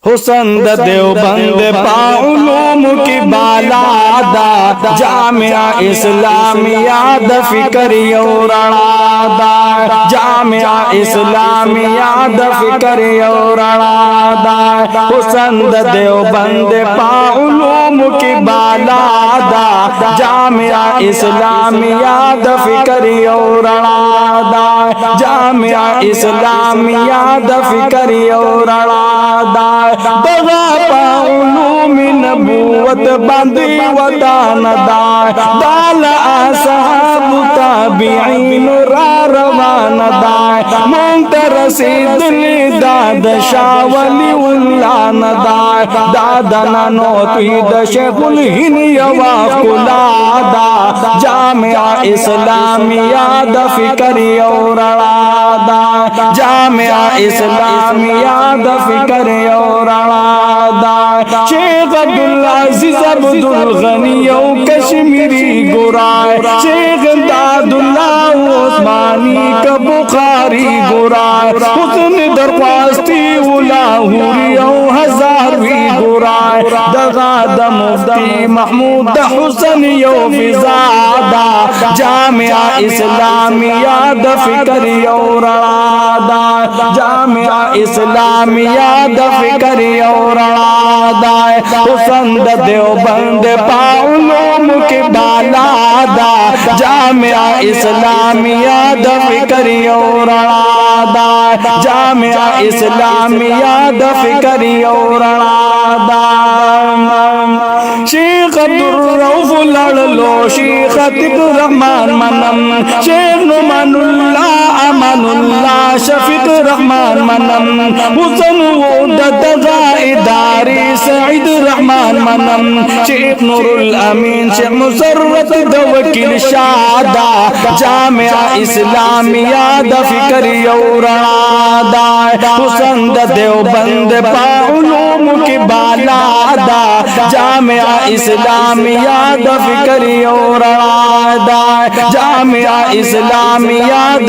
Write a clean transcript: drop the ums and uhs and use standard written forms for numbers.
حسن دیوبند علوم کی بالا جامعہ اسلامیہ فکر یورڑا جامعہ اسلامیہ فکر یورڑا حسن دیوبند علوم کی بالا جامعہ اسلامیہ فکر یورڑا جامعہ اسلامیہ فکر یورڑا دغا پا علوم نبوت باندی ودان دال اصحاب تابعین را روان منتر رسیدلی داد شاہ ولی اللہ دادنا نوتید شیخ الہن یواقلا جامعہ اسلامیہ فکر یورڑا جامعہ اسلامیہ فکر یورڑا شیخ عبدالعزیز عبدالغنی کشمیری گرائے شیخ داد اللہ عثمانی کا بخاری گرائے حسن درخواستی لاہوری ہزاروی گرائے دغاد مفتی محمود حسن یوفزادہ جامعہ اسلامیہ فکر یورڑا جامعہ اسلامیہ فکر یورڑا حسن دیوبند علوم کے بالا جامعہ اسلامیہ فکر یورڑا جامعہ اسلامیہ فکر یورڑا شیخ عبدالرؤف لڑلو شیخ عتیق رحمان منم شیخ نعمان اللہ امان اللہ شفیق رحمان منم حسن وعدد غائداری سعید رحمان منم شیخ نور الامین شیخ مسرت دوکل شادہ جامعہ اسلامیہ فکر یورڑا حسن دیوبند علوم کی بالا جامعہ اسلامیہ فکر یورڑا جامعہ اسلامیہ